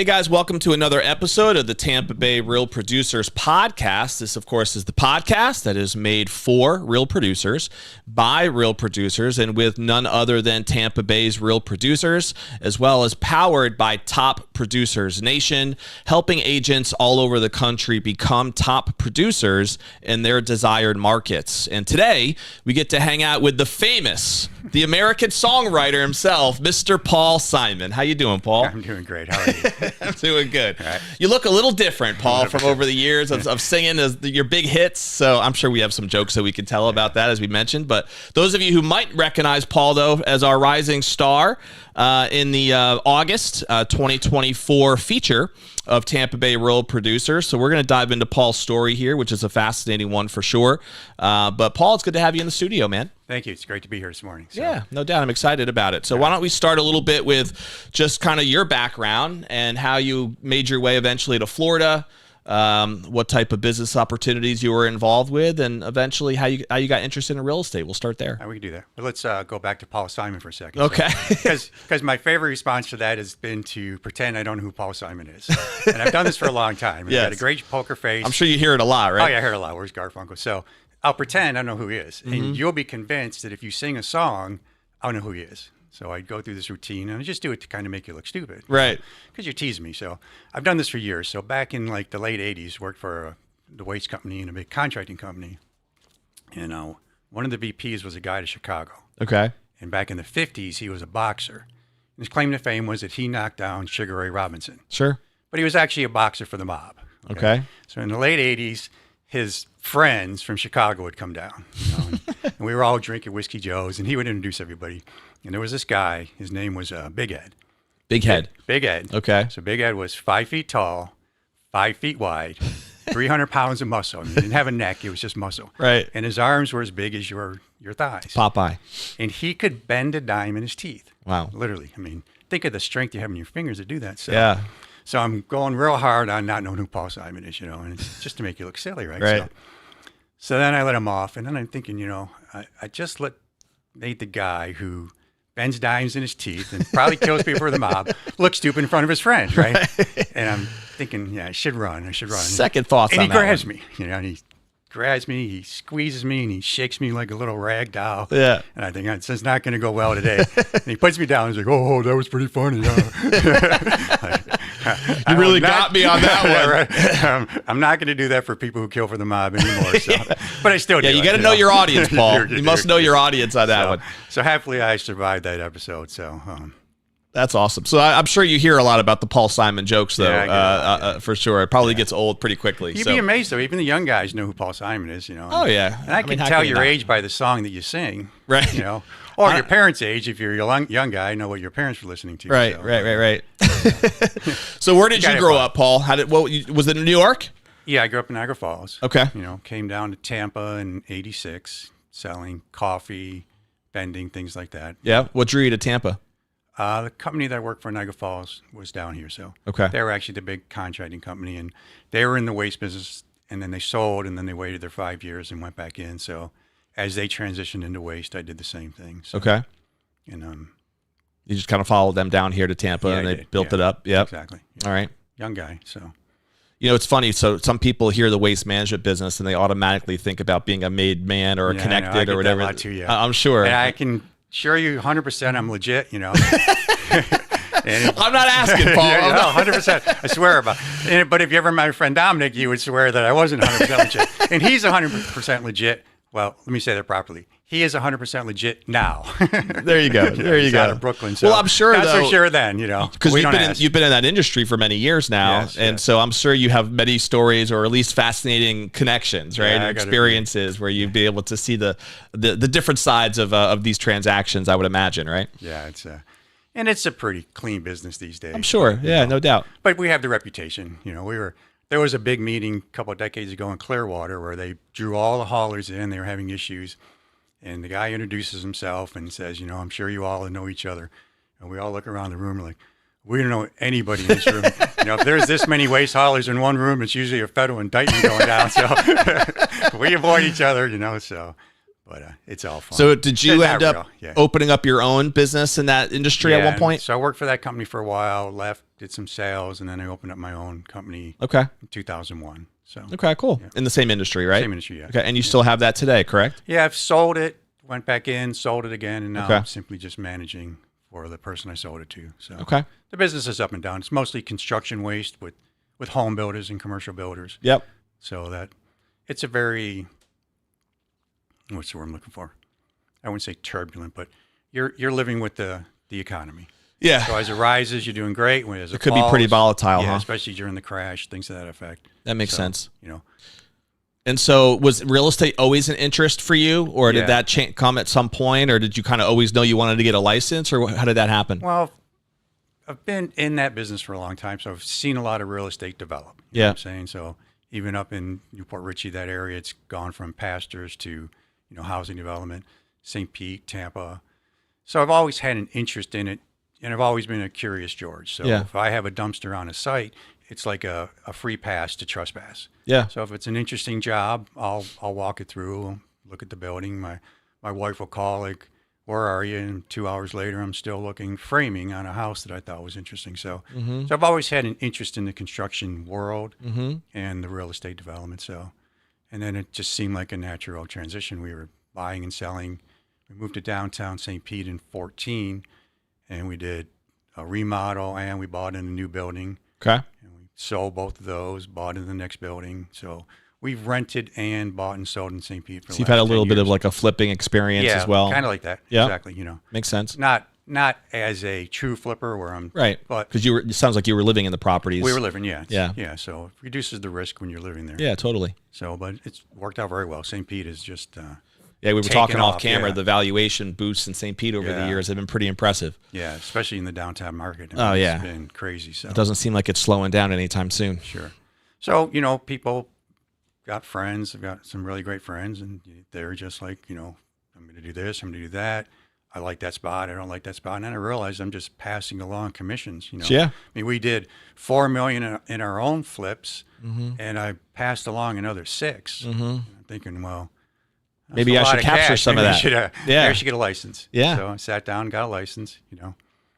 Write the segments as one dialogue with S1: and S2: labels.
S1: Hey guys, welcome to another episode of the Tampa Bay Real Producers Podcast. This, of course, is the podcast that is made for real producers, by real producers, and with none other than Tampa Bay's real producers, as well as powered by Top Producers Nation, helping agents all over the country become top producers in their desired markets. And today, we get to hang out with the famous, the American songwriter himself, Mr. Paul Simon. How you doing, Paul?
S2: I'm doing great. How are you?
S1: I'm doing good.
S2: Right.
S1: You look a little different, Paul, from over the years of singing your big hits. So I'm sure we have some jokes that we can tell about that, as we mentioned. But those of you who might recognize Paul, though, as our rising star in the August 2024 feature of Tampa Bay Real Producers. So we're going to dive into Paul's story here, which is a fascinating one for sure. But Paul, it's good to have you in the studio, man.
S2: Thank you. It's great to be here this morning. So.
S1: Yeah, no doubt. I'm excited about it. So why don't we start a little bit with just kind of your background and how you made your way eventually to Florida, what type of business opportunities you were involved with, and eventually how you got interested in real estate. We'll start there.
S2: We can do that. But let's go back to Paul Simon for a second.
S1: Okay.
S2: Because my favorite response to that has been to pretend I don't know who Paul Simon is. And I've done this for a long time.
S1: Yes.
S2: I've got a great poker face.
S1: I'm sure you hear it a lot, right?
S2: Oh, yeah, I hear it a lot. Where's Garfunkel? So I'll pretend I don't know who he is. Mm-hmm. And you'll be convinced that if you sing a song, I'll know who he is. So I go through this routine, and I just do it to kind of make you look stupid.
S1: Right.
S2: Because you tease me. So I've done this for years. So back in like the late 80s, worked for the waste company and a big contracting company. And one of the VPs was a guy to Chicago.
S1: Okay.
S2: And back in the 50s, he was a boxer. His claim to fame was that he knocked down Sugar Ray Robinson.
S1: Sure.
S2: But he was actually a boxer for the mob.
S1: Okay.
S2: So in the late 80s, his friends from Chicago would come down, and we were all drinking Whiskey Joes, and he would introduce everybody. And there was this guy, his name was Big Ed.
S1: Big Head.
S2: Big Ed.
S1: Okay.
S2: So Big Ed was 5 feet tall, 5 feet wide, 300 pounds of muscle. I mean, he didn't have a neck, it was just muscle.
S1: Right.
S2: And his arms were as big as your thighs.
S1: Popeye.
S2: And he could bend a dime in his teeth.
S1: Wow.
S2: Literally. I mean, think of the strength you have in your fingers to do that. So,
S1: Yeah.
S2: So I'm going real hard on not knowing who Paul Simon is, and it's just to make you look silly, right?
S1: Right.
S2: So then I let him off, and then I'm thinking, I just made the guy who bends dimes in his teeth and probably kills people for the mob look stupid in front of his friends, right? And I'm thinking, I should run.
S1: Second thoughts
S2: and
S1: on
S2: he
S1: that
S2: grabs
S1: one.
S2: me, and he grabs me, he squeezes me, and he shakes me like a little rag doll.
S1: Yeah.
S2: And I think it's not going to go well today. And he puts me down. He's like, "Oh, that was pretty funny."
S1: You really got me on that one.
S2: Right? I'm not going to do that for people who kill for the mob anymore. So. But I still do.
S1: Yeah, you got to know your audience, Paul. You must know your audience on that one.
S2: So happily I survived that episode. So
S1: that's awesome. So I'm sure you hear a lot about the Paul Simon jokes, though,
S2: Yeah,
S1: for sure. It probably gets old pretty quickly.
S2: You'd be amazed, though. Even the young guys know who Paul Simon is,
S1: Oh, yeah.
S2: And I can tell your age by the song that you sing.
S1: Right.
S2: Or your parents' age. If you're a young guy, I know what your parents were listening to.
S1: Right,
S2: so.
S1: right. So where did you grow up, Paul? Was it in New York?
S2: Yeah, I grew up in Niagara Falls.
S1: Okay.
S2: Came down to Tampa in '86, selling coffee, vending, things like that.
S1: Yeah. What drew you to Tampa?
S2: The company that I worked for in Niagara Falls was down here. So
S1: okay.
S2: They were actually the big contracting company, and they were in the waste business, and then they sold, and then they waited their 5 years and went back in. So as they transitioned into waste, I did the same thing. So,
S1: okay.
S2: And
S1: you just kind of followed them down here to Tampa, and they built it up. Yep.
S2: Exactly.
S1: All right.
S2: Young guy, so.
S1: It's funny. So some people hear the waste management business, and they automatically think about being a made man or a connected or whatever.
S2: That a lot too, yeah.
S1: I'm sure.
S2: And I can assure you 100% I'm legit, And
S1: I'm not asking, Paul.
S2: Yeah, no, 100%. I swear about it. But if you ever met my friend Dominic, you would swear that I wasn't 100% legit. And he's 100% legit. Well, let me say that properly. He is 100% legit now.
S1: There you go. There you go.
S2: Out of Brooklyn. So
S1: well, I'm sure
S2: that's
S1: though,
S2: for sure then,
S1: because you've been in that industry for many years now.
S2: Yes,
S1: and so I'm sure you have many stories or at least fascinating connections, right?
S2: Yeah,
S1: experiences where you'd be able to see the different sides of these transactions, I would imagine, right?
S2: Yeah, and it's a pretty clean business these days.
S1: I'm sure. Yeah, no doubt.
S2: But we have the reputation. There was a big meeting a couple of decades ago in Clearwater where they drew all the haulers in. They were having issues. And the guy introduces himself and says, I'm sure you all know each other. And we all look around the room like, we don't know anybody in this room. If there's this many waste haulers in one room, it's usually a federal indictment going down. So we avoid each other, so. But it's all fun.
S1: So did you end up opening up your own business in that industry at one point?
S2: So I worked for that company for a while, left, did some sales, and then I opened up my own company
S1: Okay.
S2: in 2001. So
S1: Okay, cool.
S2: Yeah.
S1: In the same industry, right?
S2: Same industry, yeah.
S1: Okay, and you still have that today, correct?
S2: Yeah, I've sold it, went back in, sold it again, and now
S1: Okay.
S2: I'm simply just managing for the person I sold it to. So
S1: Okay.
S2: the business is up and down. It's mostly construction waste with home builders and commercial builders.
S1: Yep.
S2: So that it's a very, what's the word I'm looking for? I wouldn't say turbulent, but you're living with the economy.
S1: Yeah.
S2: So as it rises, you're doing great. When it
S1: could be pretty volatile,
S2: yeah,
S1: huh?
S2: especially during the crash, things to that effect.
S1: That makes
S2: So,
S1: sense.
S2: You know,
S1: And so was real estate always an interest for you, or did
S2: Yeah.
S1: that come at some point, or did you kind of always know you wanted to get a license, or how did that happen?
S2: well, I've been in that business for a long time, so I've seen a lot of real estate develop. You know
S1: Yeah.
S2: what I'm saying? So even up in Newport Richey, that area, it's gone from pastures to, housing development, St. Pete, Tampa. So I've always had an interest in it, and I've always been a curious George. So
S1: Yeah.
S2: if I have a dumpster on a site, it's like a free pass to trespass.
S1: Yeah.
S2: So if it's an interesting job, I'll walk it through, look at the building. My wife will call, like, where are you? And 2 hours later, I'm still looking, framing on a house that I thought was interesting. So, so I've always had an interest in the construction world and the real estate development. So, and then it just seemed like a natural transition. We were buying and selling. We moved to downtown St. Pete in 14, and we did a remodel, and we bought in a new building.
S1: Okay.
S2: And we sold both of those, bought in the next building. So we've rented and bought and sold in St. Pete for
S1: So
S2: the
S1: you've had a
S2: last 10
S1: little bit of
S2: years.
S1: like a flipping experience
S2: Yeah,
S1: as well.
S2: kind of like that.
S1: Yeah.
S2: Exactly.
S1: Makes sense.
S2: Not as a true flipper where I'm
S1: Right.
S2: but
S1: Because it sounds like you were living in the properties.
S2: we were living. Yeah.
S1: Yeah.
S2: Yeah. So it reduces the risk when you're living there.
S1: Yeah, totally.
S2: So, but it's worked out very well. St. Pete is just,
S1: Yeah, we were
S2: taken
S1: talking off
S2: off,
S1: camera.
S2: yeah.
S1: The valuation boosts in St. Pete over the
S2: Yeah.
S1: years have been pretty impressive.
S2: yeah, especially in the downtown market.
S1: Oh, yeah.
S2: It's been crazy. So
S1: It doesn't seem like it's slowing down anytime soon.
S2: sure. So, people got friends. I've got some really great friends, and they're just like, I'm going to do this, I'm going to do that. I like that spot. I don't like that spot. And then I realized I'm just passing along commissions.
S1: Yeah.
S2: I mean, we did $4 million in our own flips,
S1: Mm-hmm.
S2: and I passed along another 6. And I'm thinking, well, that's
S1: Maybe
S2: a
S1: I
S2: lot
S1: should
S2: of
S1: capture
S2: cash.
S1: some of
S2: Maybe
S1: that.
S2: Maybe I should get a license.
S1: Yeah.
S2: So I sat down, got a license.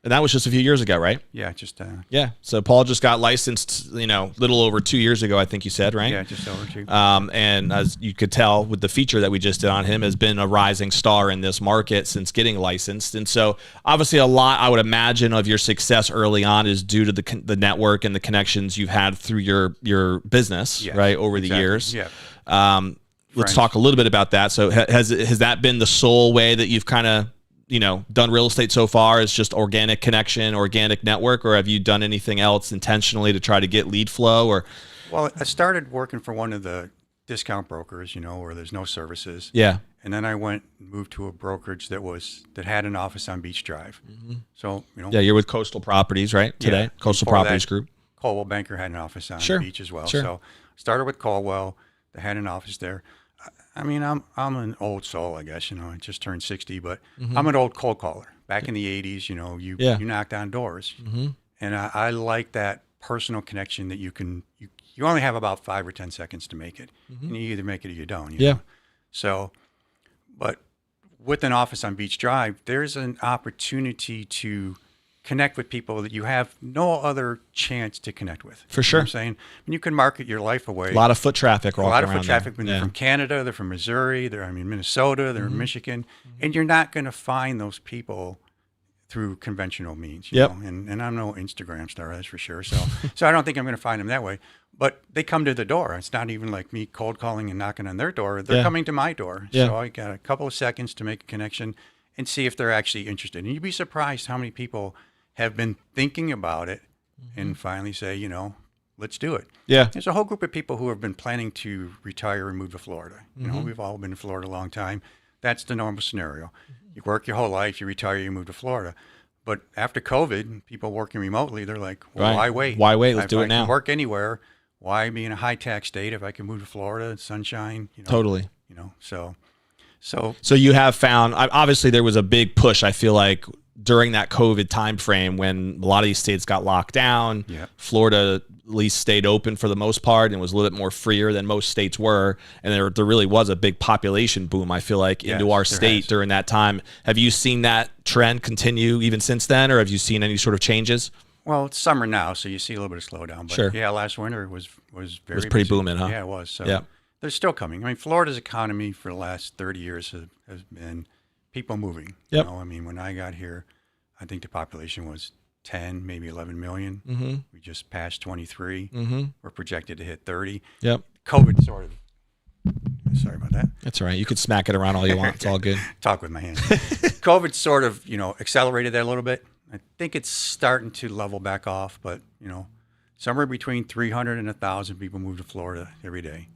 S1: And that was just a few years ago, right?
S2: Yeah, just
S1: Yeah. So Paul just got licensed, little over 2 years ago, I think you said, right?
S2: yeah, just over 2.
S1: And as you could tell with the feature that we just did on him, has been a rising star in this market since getting licensed. And so obviously a lot, I would imagine, of your success early on is due to the network and the connections you've had through your business,
S2: Yes,
S1: right, over the
S2: exactly.
S1: years.
S2: Yeah.
S1: Let's
S2: Friends.
S1: talk a little bit about that. So has that been the sole way that you've kind of, done real estate so far, is just organic connection, organic network, or have you done anything else intentionally to try to get lead flow? Or
S2: Well, I started working for one of the discount brokers, where there's no services.
S1: yeah,
S2: And then I moved to a brokerage that had an office on Beach Drive. So,
S1: yeah, you're with Coastal Properties, right? Today,
S2: Yeah.
S1: Coastal
S2: Before
S1: Properties
S2: that,
S1: Group.
S2: Coldwell Banker had an office on
S1: Sure.
S2: the beach as well.
S1: Sure.
S2: So started with Coldwell. They had an office there. I mean, I'm an old soul, I guess. I just turned 60, but I'm an old cold caller. Back in the 80s, you knocked on doors, and I like that personal connection that you only have about 5 or 10 seconds to make it, and you either make it or you don't.
S1: Yeah.
S2: know? So, but with an office on Beach Drive, there's an opportunity to connect with people that you have no other chance to connect with.
S1: For
S2: You know
S1: sure.
S2: what I'm saying? And you can market your life away.
S1: A lot of foot traffic.
S2: A lot of
S1: around
S2: foot traffic.
S1: there.
S2: They're from Canada, they're from Missouri, Minnesota, they're in Michigan. And you're not going to find those people through conventional means. You
S1: Yep.
S2: know? And I'm no Instagram star, that's for sure. So I don't think I'm going to find them that way. But they come to the door. It's not even like me cold calling and knocking on their door. They're
S1: Yeah.
S2: coming to my door.
S1: Yeah.
S2: So I got a couple of seconds to make a connection and see if they're actually interested. And you'd be surprised how many people have been thinking about it and finally say, let's do it.
S1: Yeah.
S2: There's a whole group of people who have been planning to retire and move to Florida. We've all been in Florida a long time. That's the normal scenario. You work your whole life, you retire, you move to Florida. But after COVID, people working remotely, they're like, well,
S1: Right.
S2: why wait?
S1: Why wait? Let's
S2: If
S1: do it
S2: I
S1: now.
S2: can work anywhere. Why be in a high tax state if I can move to Florida, sunshine?
S1: Totally.
S2: So
S1: you have found, obviously there was a big push, I feel like, during that COVID time frame when a lot of these states got locked down.
S2: Yeah.
S1: Florida at least stayed open for the most part and was a little bit more freer than most states were. And there really was a big population boom, I feel like, into
S2: Yes,
S1: our
S2: there
S1: state
S2: has.
S1: during that time. Have you seen that trend continue even since then, or have you seen any sort of changes?
S2: Well, it's summer now, so you see a little bit of slowdown. But
S1: Sure.
S2: yeah, last winter was very
S1: pretty
S2: busy.
S1: booming, huh?
S2: Yeah, it was. So
S1: Yeah.
S2: they're still coming. I mean, Florida's economy for the last 30 years has been people moving.
S1: Yep.
S2: You know, I mean, when I got here, I think the population was 10, maybe 11 million.
S1: Mm-hmm.
S2: We just passed 23.
S1: Mm-hmm.
S2: We're projected to hit 30.
S1: Yep.
S2: COVID sort of. Sorry about that.
S1: That's all right. You could smack it around all you want. It's all good.
S2: Talk with my hands. COVID sort of, accelerated that a little bit. I think it's starting to level back off, but, somewhere between 300 and 1,000 people move to Florida every day.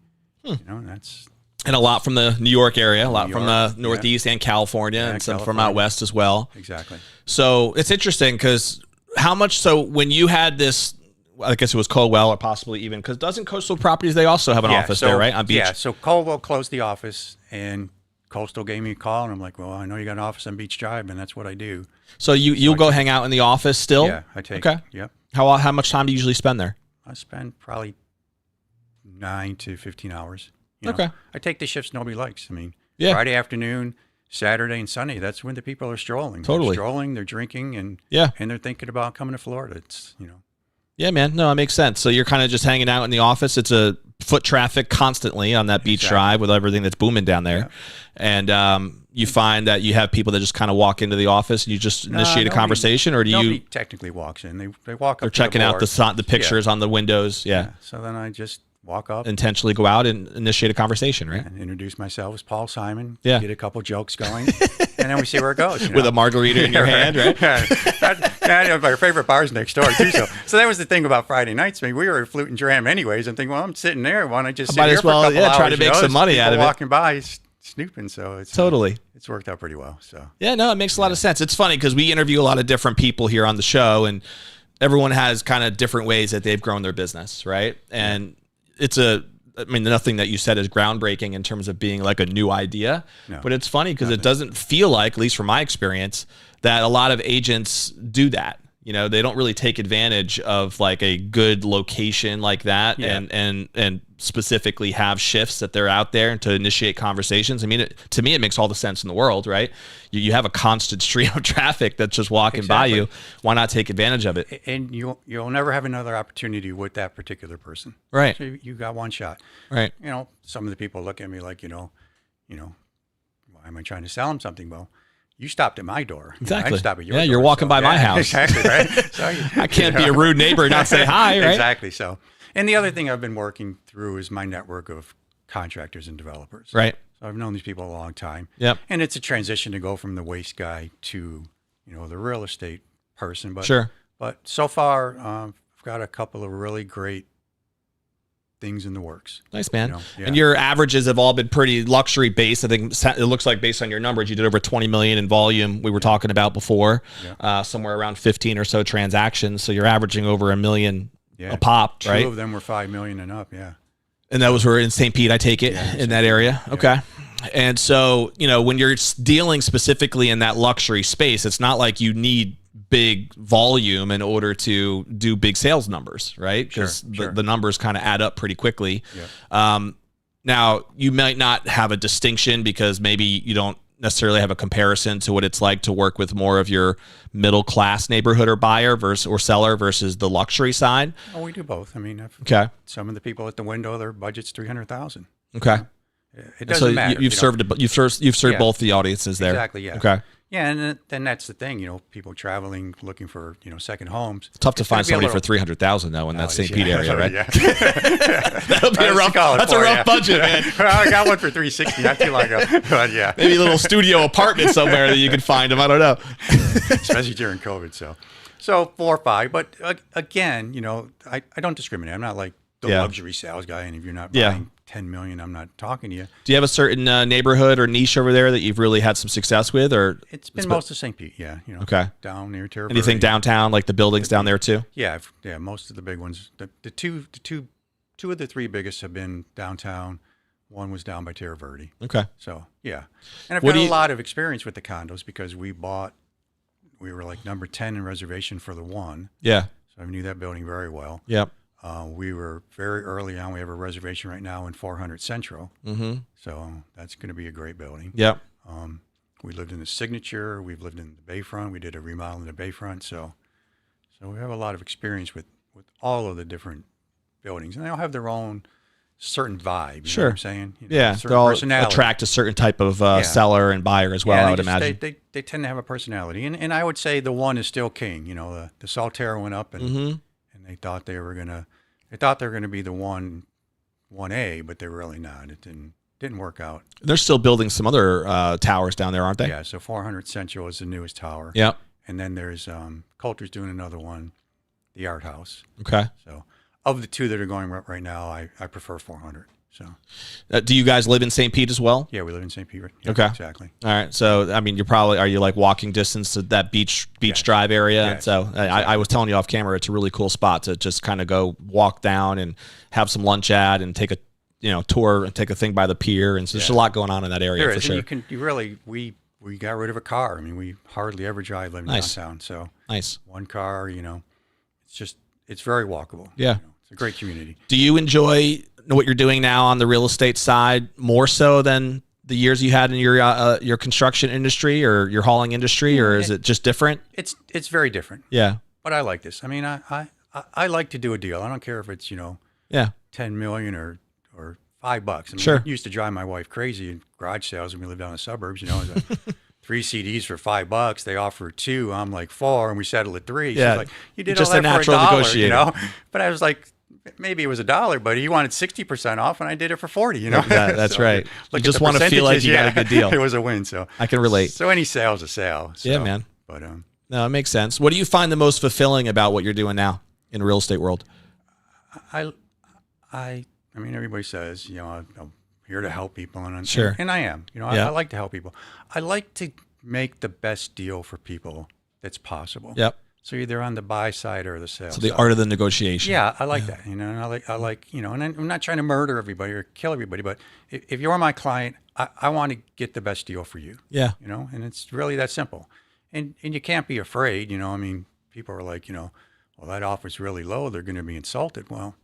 S2: That's
S1: And a lot from the New York area, a lot
S2: New
S1: from
S2: York,
S1: the Northeast and California, and some from out
S2: California.
S1: west as well.
S2: exactly.
S1: So it's interesting because so when you had this, I guess it was Colwell or possibly even, because doesn't Coastal Properties, they also have an office there, right? On Beach?
S2: Yeah, so Colwell closed the office, and Coastal gave me a call, and I'm like, well, I know you got an office on Beach Drive, and that's what I do.
S1: So you'll go hang out in the office still?
S2: Yeah, I take
S1: Okay.
S2: Yep.
S1: How much time do you usually spend there?
S2: I spend probably 9 to 15 hours. You know.
S1: Okay.
S2: I take the shifts nobody likes. I mean,
S1: Yeah.
S2: Friday afternoon, Saturday, and Sunday, that's when the people are strolling.
S1: Totally.
S2: They're strolling, they're drinking, and
S1: Yeah.
S2: they're thinking about coming to Florida. It's,
S1: Yeah, man. No, it makes sense. So you're kind of just hanging out in the office. It's a foot traffic constantly on that Beach
S2: Exactly.
S1: Drive with everything that's booming down there.
S2: Yeah.
S1: And you find that you have people that just kind of walk into the office and you just initiate a conversation, or do
S2: nobody
S1: you?
S2: technically walks in. They walk up.
S1: They're
S2: to
S1: checking out
S2: board.
S1: the pictures on the windows. Yeah.
S2: So then I just walk up
S1: Intentionally go out and initiate a conversation, right?
S2: and introduce myself as Paul Simon.
S1: Yeah.
S2: Get a couple jokes going, and then we see where it goes.
S1: With a margarita in your hand, right?
S2: My favorite bar's next door too. So that was the thing about Friday nights. I mean, we were flute and dram anyways, and think, well, I'm sitting there. Why don't I just sit
S1: Might
S2: here
S1: as
S2: for
S1: well,
S2: a couple
S1: yeah,
S2: hours?
S1: try to make some money
S2: There's
S1: out
S2: people
S1: of it.
S2: walking by, snooping. So it's
S1: Totally.
S2: it's worked out pretty well. So
S1: Yeah, no, it makes a lot of sense. It's funny because we interview a lot of different people here on the show, and everyone has kind of different ways that they've grown their business, right? And nothing that you said is groundbreaking in terms of being like a new idea,
S2: No,
S1: but it's funny because it doesn't feel like, at least from my experience, that a lot of agents do that. They don't really take advantage of like a good location like that,
S2: Yeah.
S1: and specifically have shifts that they're out there and to initiate conversations. I mean, to me, it makes all the sense in the world, right? You have a constant stream of traffic that's just walking by
S2: Exactly.
S1: you. Why not take advantage of it?
S2: and you'll never have another opportunity with that particular person.
S1: Right.
S2: So you got one shot.
S1: Right.
S2: Some of the people look at me like, why am I trying to sell them something? Well, you stopped at my door. I
S1: Exactly.
S2: didn't stop at your
S1: Yeah,
S2: door.
S1: you're walking by my house.
S2: Exactly, right? So
S1: I can't be a rude neighbor and not say hi, right?
S2: Exactly. So, and the other thing I've been working through is my network of contractors and developers.
S1: Right.
S2: So I've known these people a long time.
S1: Yep.
S2: And it's a transition to go from the waste guy to, the real estate person. But
S1: Sure.
S2: But so far, I've got a couple of really great things in the works.
S1: Nice, man.
S2: Yeah.
S1: And your averages have all been pretty luxury based. I think it looks like based on your numbers, you did over 20 million in volume. We were talking about before, somewhere around 15 or so transactions. So you're averaging over $1 million a pop, right?
S2: Two of them were 5 million and up. Yeah.
S1: And that was were in St. Pete, I take it, in that area.
S2: Yeah.
S1: Okay. And so, when you're dealing specifically in that luxury space, it's not like you need big volume in order to do big sales numbers, right? Because
S2: Sure.
S1: the numbers kind of add up pretty quickly.
S2: Yeah.
S1: Now, you might not have a distinction because maybe you don't necessarily have a comparison to what it's like to work with more of your middle class neighborhood or buyer or seller versus the luxury side.
S2: Oh, we do both. I mean,
S1: Okay.
S2: some of the people at the window, their budget's 300,000.
S1: Okay.
S2: It doesn't matter.
S1: You've served
S2: Yeah.
S1: both the audiences there.
S2: Exactly. Yeah.
S1: Okay.
S2: Yeah, and then that's the thing. People traveling looking for second homes.
S1: It's tough to
S2: It's gonna
S1: find
S2: be a
S1: somebody
S2: little-
S1: for 300,000 though in that St. Pete
S2: Yeah.
S1: area, right?
S2: Yeah.
S1: That'll be a rough. That's a rough budget, man.
S2: I got one for 360 not too long ago, but yeah,
S1: Maybe a little studio apartment somewhere that you could find them. I don't know.
S2: especially during COVID. So 4 or 5. But again, I don't discriminate. I'm not like the
S1: Yeah.
S2: luxury sales guy, and if you're not
S1: Yeah.
S2: buying 10 million, I'm not talking to you.
S1: Do you have a certain neighborhood or niche over there that you've really had some success with, or
S2: It's been most of St. Pete, yeah.
S1: Okay.
S2: Down near Terra
S1: anything
S2: Verde.
S1: downtown, like the buildings down there too?
S2: Yeah, most of the big ones. The two of the 3 biggest have been downtown. One was down by Terra Verde.
S1: Okay.
S2: So yeah, and I've
S1: What
S2: got
S1: do
S2: a
S1: you-
S2: lot of experience with the condos because we were like number 10 in reservation for the one.
S1: Yeah.
S2: So I knew that building very well.
S1: Yep.
S2: We were very early on. We have a reservation right now in 400 Central.
S1: Mm-hmm.
S2: So that's going to be a great building.
S1: Yep.
S2: We lived in the Signature. We've lived in the Bayfront. We did a remodel in the Bayfront. So So we have a lot of experience with all of the different buildings, and they all have their own certain vibe. You know what I'm saying? You know,
S1: Yeah,
S2: certain
S1: they all
S2: personality.
S1: attract a certain type of seller and buyer as well,
S2: Yeah,
S1: I would imagine.
S2: They tend to have a personality, and I would say the one is still king. You know, the Salterra went up, and they thought they were gonna be the 1A, but they're really not. It didn't work out.
S1: They're still building some other towers down there, aren't they?
S2: Yeah, so 400 Central is the newest tower.
S1: Yep.
S2: And then there's Coulter's doing another one, the Art House.
S1: Okay.
S2: So of the two that are going right now, I prefer 400. So
S1: do you guys live in St. Pete as well?
S2: yeah, we live in St. Pete. Yeah,
S1: okay.
S2: Exactly.
S1: All right. So, I mean, are you like walking distance to that beach
S2: Yes.
S1: drive area?
S2: Yes.
S1: So
S2: Exactly.
S1: I was telling you off camera, it's a really cool spot to just kind of go walk down and have some lunch at and take a tour and take a thing by the pier. And so there's a lot going on in that area
S2: There
S1: for
S2: is,
S1: sure.
S2: and we got rid of a car. I mean, we hardly ever drive living downtown. So
S1: Nice.
S2: one car, it's very walkable.
S1: Yeah.
S2: It's a great community.
S1: Do you enjoy what you're doing now on the real estate side more so than the years you had in your construction industry or your hauling industry, or is it just different?
S2: It's very different.
S1: Yeah.
S2: But I like this. I mean, I like to do a deal. I don't care if it's,
S1: Yeah.
S2: 10 million or $5. I mean,
S1: Sure.
S2: It used to drive my wife crazy in garage sales when we lived down in the suburbs. The 3 CDs for $5. They offer 2. I'm like 4, and we settled at 3.
S1: Yeah.
S2: She's like, you did
S1: Just
S2: all
S1: a
S2: that for
S1: natural
S2: $1,
S1: negotiator.
S2: But I was like, maybe it was $1, but he wanted 60% off, and I did it for 40.
S1: That's
S2: So,
S1: right.
S2: look
S1: You just
S2: at the
S1: want to feel like
S2: percentages,
S1: you got a good deal.
S2: It was a win. So
S1: I can relate.
S2: So any sale's a sale. So,
S1: Yeah, man.
S2: But
S1: No, it makes sense. What do you find the most fulfilling about what you're doing now in the real estate world?
S2: I mean, everybody says, I'm here to help people, and
S1: Sure.
S2: and I am. I like to help people. I like to make the best deal for people that's possible.
S1: Yep.
S2: So either on the buy side or the sell.
S1: So the
S2: side.
S1: art of the negotiation.
S2: Yeah, I like that. And I like, and I'm not trying to murder everybody or kill everybody, but if you're my client, I want to get the best deal for you.
S1: Yeah.
S2: And it's really that simple. And you can't be afraid. I mean, people are like, well, that offer's really low. They're going to be insulted. Well,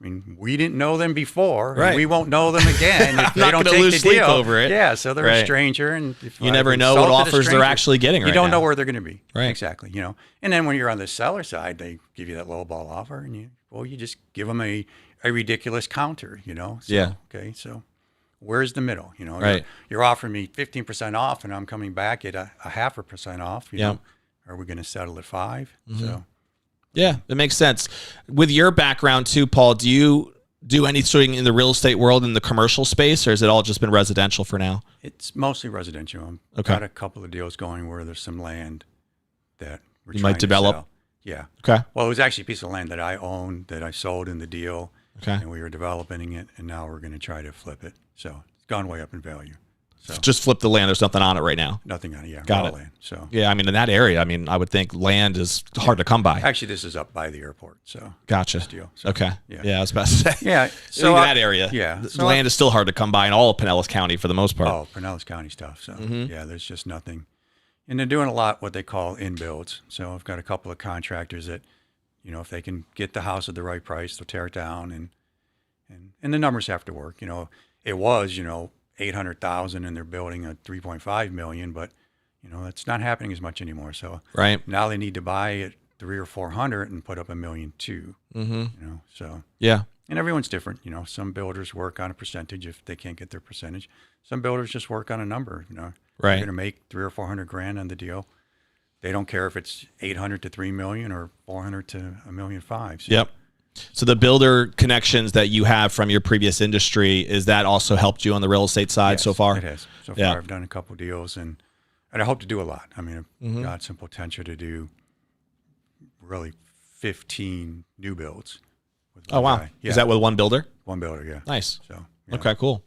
S2: I mean, we didn't know them before,
S1: Right.
S2: and we won't know them again if they
S1: not
S2: don't
S1: gonna
S2: take
S1: lose
S2: the
S1: sleep
S2: deal
S1: over it.
S2: Yeah, so they're
S1: Right.
S2: a stranger, and if
S1: You
S2: I've
S1: never know what
S2: insulted a
S1: offers they're
S2: stranger,
S1: actually getting right
S2: You don't
S1: now.
S2: know where they're going to be.
S1: Right.
S2: Exactly. And then when you're on the seller side, they give you that low ball offer, and you just give them a ridiculous counter. So,
S1: Yeah.
S2: Okay. So where's the middle?
S1: Right.
S2: You're offering me 15% off, and I'm coming back at a 0.5% off. You know, are we going to settle at 5? So.
S1: Yeah, it makes sense. With your background too, Paul, do you do anything in the real estate world in the commercial space, or has it all just been residential for now?
S2: It's mostly residential. I've
S1: Okay.
S2: got a couple of deals going where there's some land that we're
S1: You
S2: trying
S1: might
S2: to
S1: develop?
S2: sell. Yeah.
S1: Okay.
S2: Well, it was actually a piece of land that I owned that I sold in the deal,
S1: Okay.
S2: and we were developing it, and now we're going to try to flip it. So it's gone way up in value. So
S1: Just flip the land. There's nothing on it right now.
S2: nothing on it. Yeah.
S1: Got
S2: raw
S1: it.
S2: Land. So
S1: Yeah, I mean, in that area, I would think land is hard to come by.
S2: actually, this is up by the airport. So
S1: Gotcha.
S2: deal. So,
S1: Okay.
S2: yeah.
S1: Yeah, I was about to say.
S2: yeah.
S1: So
S2: So
S1: that area.
S2: Yeah.
S1: The
S2: So
S1: land is still hard to come by in all of Pinellas County for the most part.
S2: Oh, Pinellas County stuff. So
S1: Mm-hmm.
S2: yeah, there's just nothing. And they're doing a lot what they call in builds. So I've got a couple of contractors that, if they can get the house at the right price, they'll tear it down, and the numbers have to work. It was 800,000, and they're building a 3.5 million, but it's not happening as much anymore. So
S1: Right.
S2: now they need to buy it 300 or 400 and put up $1.2 million.
S1: Mm-hmm.
S2: So.
S1: Yeah.
S2: And everyone's different. Some builders work on a percentage if they can't get their percentage. Some builders just work on a number.
S1: Right.
S2: They're going to make 300 or 400 grand on the deal. They don't care if it's 800 to 3 million or 400 to $1.5 million. So,
S1: Yep. So the builder connections that you have from your previous industry, is that also helped you on the real estate side
S2: yes,
S1: so far?
S2: it has. So
S1: Yeah.
S2: far, I've done a couple deals, and I hope to do a lot. I mean, I've
S1: Mm-hmm.
S2: got some potential to do really 15 new builds. With
S1: Oh,
S2: one
S1: wow.
S2: guy. Yeah,
S1: Is that with one builder?
S2: one builder? Yeah.
S1: Nice.
S2: So. Yeah.
S1: Okay, cool.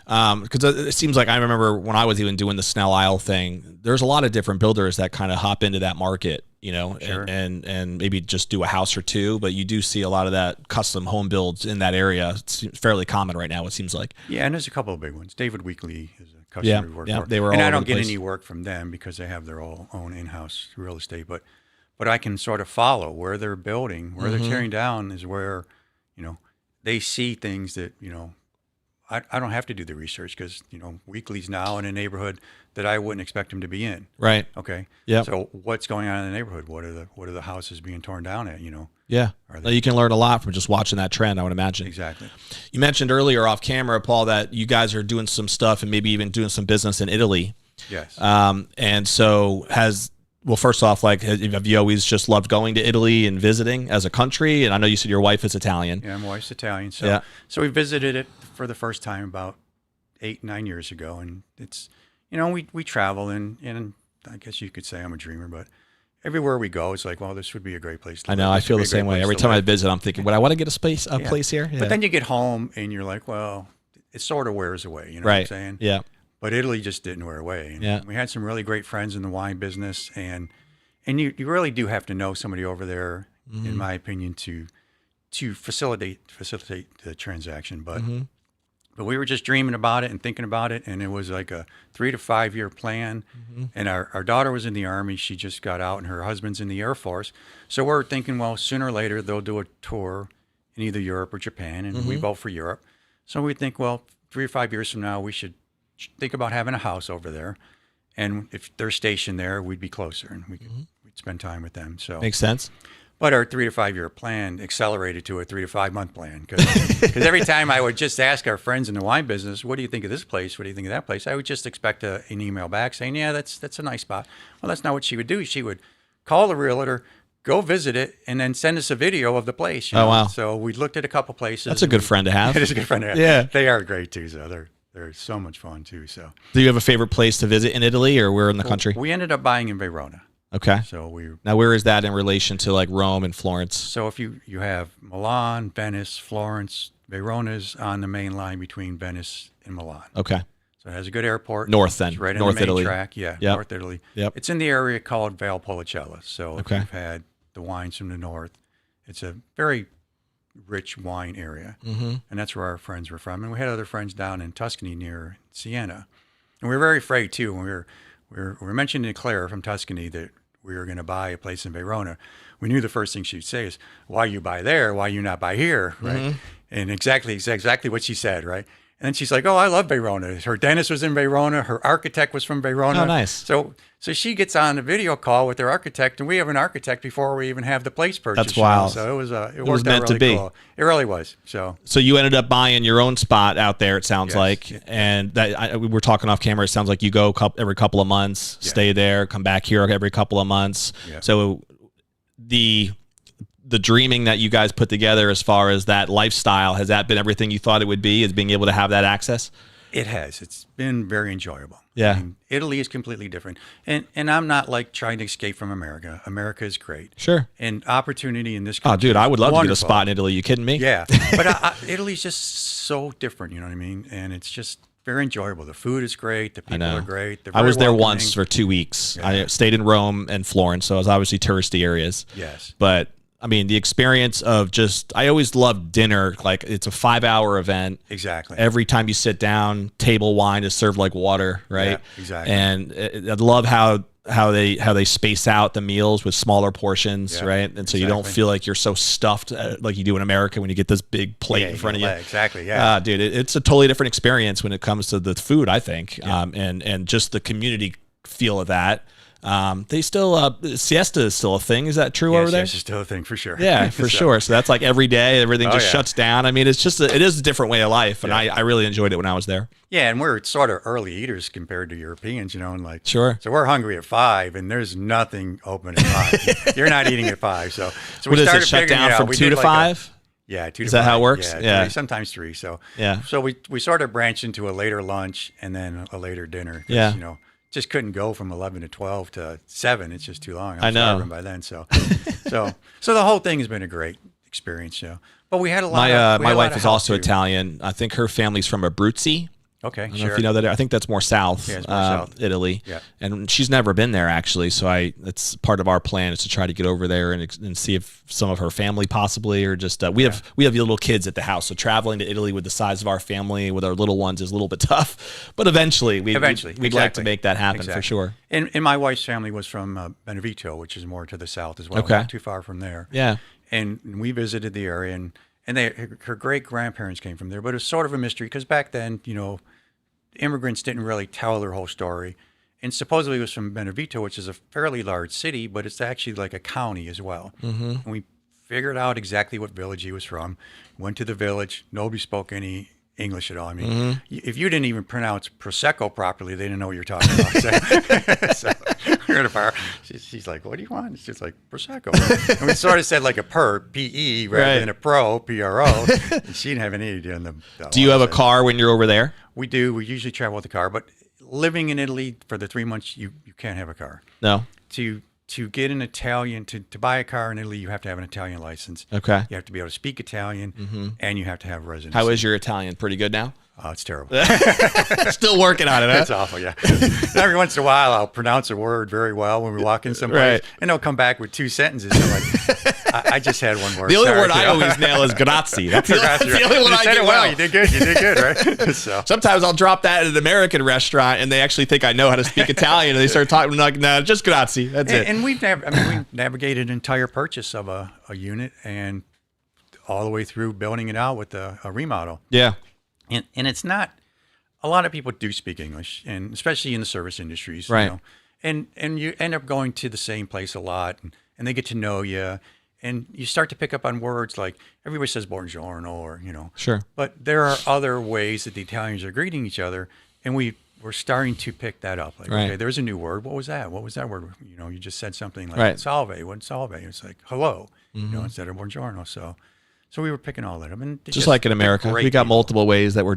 S1: Because it seems like I remember when I was even doing the Snell Isle thing, there's a lot of different builders that kind of hop into that market,
S2: Sure.
S1: and maybe just do a house or two, but you do see a lot of that custom home builds in that area. It's fairly common right now, it seems like.
S2: Yeah, and there's a couple of big ones. David Weekly is a customer we work for.
S1: They were
S2: and
S1: all
S2: I
S1: over
S2: don't
S1: the
S2: get
S1: place.
S2: any work from them because they have their own in-house real estate, but I can sort of follow where they're building, where
S1: Mm-hmm.
S2: they're tearing down is where, they see things that, I don't have to do the research because, Weekly's now in a neighborhood that I wouldn't expect them to be in.
S1: Right.
S2: Okay.
S1: Yeah.
S2: So what's going on in the neighborhood? What are the houses being torn down at?
S1: Yeah.
S2: Are
S1: You can learn a lot from just watching that trend, I would imagine.
S2: Exactly.
S1: You mentioned earlier off camera, Paul, that you guys are doing some stuff and maybe even doing some business in Italy.
S2: Yes.
S1: And so well, first off, like, have you always just loved going to Italy and visiting as a country? And I know you said your wife is Italian.
S2: Yeah, my wife's Italian. So,
S1: Yeah.
S2: so we visited it for the first time about 8-9 years ago. And it's, we travel and I guess you could say I'm a dreamer, but everywhere we go, it's like, well, this would be a great place to
S1: I
S2: live.
S1: know. I
S2: This
S1: feel
S2: would
S1: the
S2: be a great
S1: same way.
S2: place
S1: Every
S2: to
S1: time I
S2: live.
S1: visit, I'm thinking, would I want to get a place here? Yeah.
S2: But then you get home and you're like, well, it sort of wears away. You know
S1: Right.
S2: what I'm saying?
S1: Yeah.
S2: But Italy just didn't wear away. And
S1: Yeah.
S2: we had some really great friends in the wine business, and you really do have to know somebody over there, in my opinion, to facilitate the transaction. But we were just dreaming about it and thinking about it, and it was like a 3 to 5 year plan. And our daughter was in the Army. She just got out, and her husband's in the Air Force. So we're thinking, well, sooner or later they'll do a tour in either Europe or Japan, and we vote for Europe. So we think, well, 3 or 5 years from now, we should think about having a house over there. And if they're stationed there, we'd be closer, and we'd spend time with them. So
S1: Makes sense.
S2: But our 3 to 5 year plan accelerated to a 3 to 5 month plan because every time I would just ask our friends in the wine business, "What do you think of this place? What do you think of that place?" I would just expect an email back saying, "Yeah, that's a nice spot." Well, that's not what she would do. She would call the realtor, go visit it, and then send us a video of the place.
S1: Oh, wow.
S2: So we looked at a couple places.
S1: That's a good friend to have.
S2: It is a good friend to have.
S1: Yeah.
S2: They are great too. So they're so much fun too. So
S1: Do you have a favorite place to visit in Italy, or where in the country?
S2: we ended up buying in Verona.
S1: Okay.
S2: So
S1: Now, where is that in relation to like Rome and Florence?
S2: So if you have Milan, Venice, Florence, Verona's on the main line between Venice and Milan.
S1: Okay.
S2: So it has a good airport.
S1: North then.
S2: It's right
S1: North
S2: on the main
S1: Italy.
S2: track. Yeah,
S1: Yep.
S2: North Italy.
S1: Yep.
S2: It's in the area called Valpolicella. So
S1: Okay.
S2: if you've had the wines from the north, it's a very rich wine area. And that's where our friends were from. And we had other friends down in Tuscany near Siena. And we were very afraid too when we were mentioning to Claire from Tuscany that we were going to buy a place in Verona. We knew the first thing she'd say is, "Why you buy there? Why you not buy here?" Right? And exactly what she said, right? And then she's like, "Oh, I love Verona. Her dentist was in Verona. Her architect was from Verona."
S1: Oh, nice.
S2: So she gets on a video call with her architect, and we have an architect before we even have the place purchased.
S1: That's wild.
S2: So it was
S1: was
S2: worked
S1: meant
S2: out
S1: to
S2: really
S1: be.
S2: cool. It really was. So
S1: you ended up buying your own spot out there, it sounds
S2: Yes.
S1: like. And we were talking off camera. It sounds like you go every couple of months, stay there, come back here every couple of months.
S2: Yeah.
S1: So the dreaming that you guys put together as far as that lifestyle, has that been everything you thought it would be, is being able to have that access?
S2: It has. It's been very enjoyable.
S1: Yeah.
S2: I mean, Italy is completely different. And I'm not like trying to escape from America. America is great.
S1: Sure.
S2: And opportunity in this
S1: Oh,
S2: country.
S1: dude, I would love to get a
S2: wonderful.
S1: spot in Italy. You kidding me?
S2: Yeah. But Italy's just so different, you know what I mean? And it's just very enjoyable. The food is great. The people
S1: know.
S2: are great. They're
S1: I was
S2: very
S1: there
S2: welcoming.
S1: once for 2 weeks.
S2: Yeah.
S1: I stayed in Rome and Florence, so it was obviously touristy areas.
S2: Yes.
S1: But I mean, the experience of I always loved dinner. Like, it's a 5-hour event.
S2: Exactly.
S1: Every time you sit down, table wine is served like water, right?
S2: Yeah, exactly.
S1: And I love how they space out the meals with smaller portions,
S2: Yeah,
S1: right? And so you don't
S2: exactly.
S1: feel like you're so stuffed like you do in America when you get this big plate
S2: Yeah,
S1: in front of you.
S2: Exactly. Yeah.
S1: Dude, it's a totally different experience when it comes to the food, I think, and just the community feel of that. They still siesta is still a thing. Is that true over there?
S2: Yes, it's still a thing for sure.
S1: Yeah, for sure. So that's like every day, everything just
S2: yeah.
S1: shuts down. I mean, it's just it is a different way of life, and I really enjoyed it when I was there.
S2: Yeah, and we're sort of early eaters compared to Europeans, and like
S1: Sure.
S2: So we're hungry at 5, and there's nothing open at 5. You're not eating at 5, so
S1: What
S2: we
S1: does
S2: started
S1: it shut
S2: figuring
S1: down
S2: out.
S1: from
S2: We
S1: 2
S2: did
S1: to
S2: like
S1: 5?
S2: Yeah, 2
S1: Is
S2: to
S1: that
S2: 5.
S1: how it works?
S2: Yeah,
S1: Yeah.
S2: sometimes 3. So
S1: Yeah.
S2: so we sort of branched into a later lunch and then a later dinner. 'Cause,
S1: Yeah.
S2: just couldn't go from 11 to 12 to 7. It's just too long.
S1: I know.
S2: Starving by then. So the whole thing has been a great experience. But we had a lot.
S1: My wife is also Italian. I think her family's from Abruzzi.
S2: Okay,
S1: I don't know
S2: sure.
S1: if you know that. I think that's more south,
S2: Yeah, it's more south.
S1: Italy.
S2: Yeah.
S1: And she's never been there, actually. So it's part of our plan is to try to get over there and see if some of her family possibly, or just we have little kids at the house. So traveling to Italy with the size of our family with our little ones is a little bit tough. But eventually we'd like to
S2: exactly.
S1: make that happen for sure.
S2: And my wife's family was from Benevento, which is more to the south as well.
S1: Okay.
S2: Not too far from there.
S1: Yeah.
S2: And we visited the area, and her great grandparents came from there, but it was sort of a mystery because back then, immigrants didn't really tell their whole story. And supposedly it was from Benevito, which is a fairly large city, but it's actually like a county as well. And we figured out exactly what village he was from, went to the village. Nobody spoke any English at all. I mean, if you didn't even pronounce Prosecco properly, they didn't know what you were talking about. So we're at a bar. She's like, what do you want? It's just like Prosecco. And we sort of said like a per, P-E, rather than a pro, P-R-O. And she didn't have any idea.
S1: Do you have a car when you're over there?
S2: We do. We usually travel with a car, but living in Italy for the 3 months, you can't have a car.
S1: No.
S2: To get an Italian, to buy a car in Italy, you have to have an Italian license.
S1: Okay.
S2: You have to be able to speak Italian, and you have to have residency.
S1: How is your Italian? Pretty good now?
S2: Oh, it's terrible.
S1: Still working on it, huh?
S2: It's awful, yeah. Every once in a while, I'll pronounce a word very well when we walk in someplace, and they'll come back with 2 sentences. I'm like, I just had one word.
S1: The only word I always nail is grazie. That's the only one I get well.
S2: You did good. You did good, right? So.
S1: Sometimes I'll drop that at an American restaurant, and they actually think I know how to speak Italian, and they start talking like, no, just grazie. That's it.
S2: And we've navigated an entire purchase of a unit and all the way through building it out with a remodel.
S1: Yeah.
S2: And it's not, a lot of people do speak English, and especially in the service industries,
S1: right?
S2: And you end up going to the same place a lot, and they get to know you, and you start to pick up on words like everybody says buongiorno, or
S1: Sure. But
S2: there are other ways that the Italians are greeting each other, and we're starting to pick that up. Like, okay, there's a new word. What was that? What was that word? You just said something like salve. What's salve? It's like hello, instead of buongiorno. So we were picking all that up, and
S1: just like in America, we got multiple ways that we're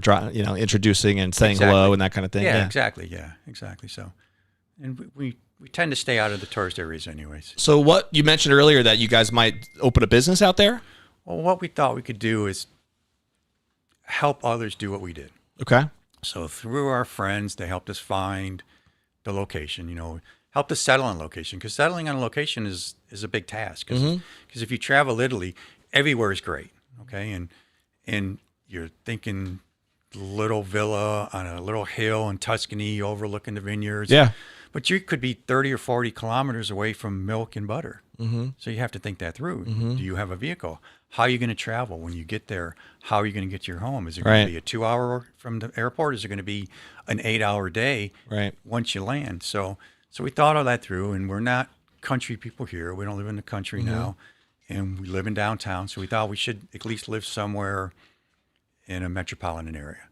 S1: introducing and saying hello and that kind of thing.
S2: Yeah, exactly. Yeah, exactly. So, and we tend to stay out of the tourist areas, anyways.
S1: So, what you mentioned earlier that you guys might open a business out there?
S2: Well, what we thought we could do is help others do what we did.
S1: Okay.
S2: So through our friends, they helped us find the location. Helped us settle on location, because settling on a location is a big task. Because if you travel Italy, everywhere is great, okay? And you're thinking little villa on a little hill in Tuscany overlooking the vineyards.
S1: Yeah.
S2: But you could be 30 or 40 kilometers away from milk and butter. So you have to think that through. Do you have a vehicle? How are you going to travel when you get there? How are you going to get to your home? Is it going to be a 2-hour from the airport? Is it going to be an 8-hour day once you land? So we thought all that through, and we're not country people here. We don't live in the country now. And we live in downtown, so we thought we should at least live somewhere in a metropolitan area.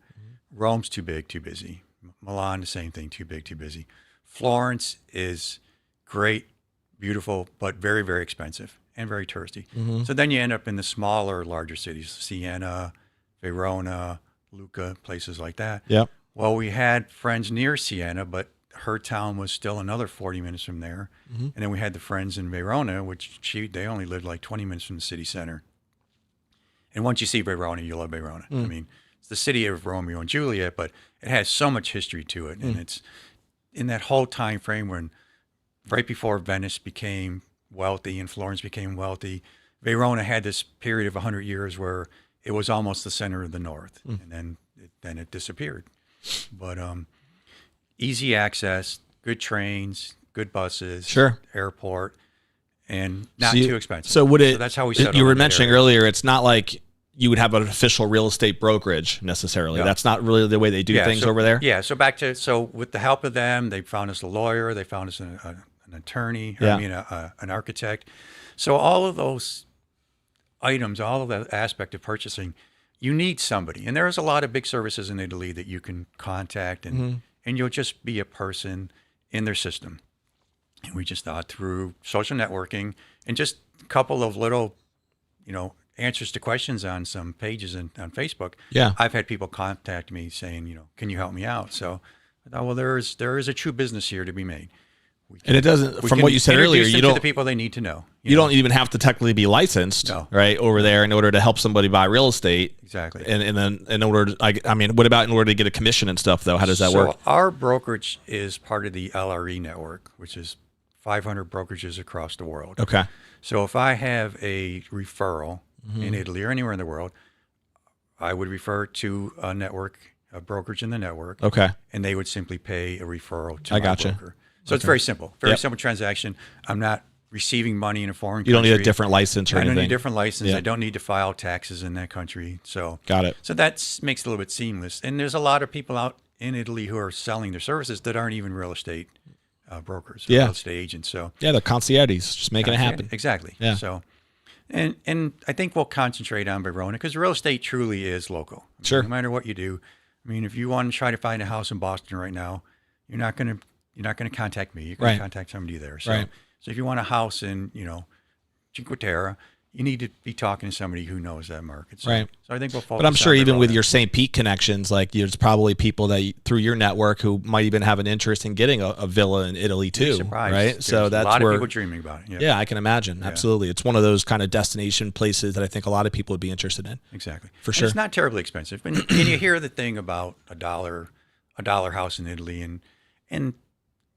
S2: Rome's too big, too busy. Milan, the same thing, too big, too busy. Florence is great, beautiful, but very, very expensive and very touristy. So then you end up in the smaller, larger cities, Siena, Verona, Lucca, places like that.
S1: Yep.
S2: Well, we had friends near Siena, but her town was still another 40 minutes from there. And then we had the friends in Verona, which they only lived like 20 minutes from the city center. And once you see Verona, you love Verona. I mean, it's the city of Romeo and Juliet, but it has so much history to it. And it's in that whole time frame when right before Venice became wealthy and Florence became wealthy, Verona had this period of 100 years where it was almost the center of the north. And then it disappeared. But easy access, good trains, good buses, airport, and not too expensive.
S1: So
S2: that's how we settled.
S1: You were mentioning earlier, it's not like you would have an official real estate brokerage necessarily. No. That's not really the way they do things over there.
S2: Yeah. So with the help of them, they found us a lawyer, they found us an attorney, an architect. So all of those items, all of that aspect of purchasing, you need somebody. And there's a lot of big services in Italy that you can contact, and you'll just be a person in their system. And we just thought through social networking and just a couple of little, answers to questions on some pages on Facebook.
S1: Yeah.
S2: I've had people contact me saying, can you help me out? So I thought, well, there is a true business here to be made.
S1: And it doesn't, from what you said earlier, you don't,
S2: the people they need to know.
S1: You don't even have to technically be licensed, right, over there in order to help somebody buy real estate.
S2: Exactly.
S1: And then in order to, what about in order to get a commission and stuff, though? How does that work?
S2: So our brokerage is part of the LRE network, which is 500 brokerages across the world.
S1: Okay.
S2: So if I have a referral in Italy or anywhere in the world, I would refer to a network, a brokerage in the network.
S1: Okay.
S2: And they would simply pay a referral to my broker. So it's very simple, simple transaction. I'm not receiving money in a foreign country.
S1: You don't need a different license or
S2: I
S1: anything.
S2: don't need a different license.
S1: Yeah.
S2: I don't need to file taxes in that country. So
S1: Got it.
S2: So that makes it a little bit seamless. And there's a lot of people out in Italy who are selling their services that aren't even real estate brokers, or real estate agents. So
S1: yeah, the concierges, just making it happen.
S2: Exactly.
S1: Yeah.
S2: So, and I think we'll concentrate on Verona because real estate truly is local.
S1: Sure.
S2: No matter what you do. I mean, if you want to try to find a house in Boston right now, you're not going to contact me. You're going to contact somebody there. So, so if you want a house in, Cinque Terre, you need to be talking to somebody who knows that market. So,
S1: Right.
S2: So I think we'll focus.
S1: But I'm sure
S2: on
S1: even with
S2: Verona.
S1: your St. Pete connections, like there's probably people that through your network who might even have an interest in getting a villa in Italy too,
S2: Surprised.
S1: right?
S2: There's
S1: So that's
S2: a lot
S1: where
S2: of people dreaming about it.
S1: yeah, I can imagine. Absolutely. It's one of those kind of destination places that I think a lot of people would be interested in.
S2: Exactly.
S1: For
S2: And
S1: sure.
S2: it's not terribly expensive. And you hear the thing about a dollar house in Italy, and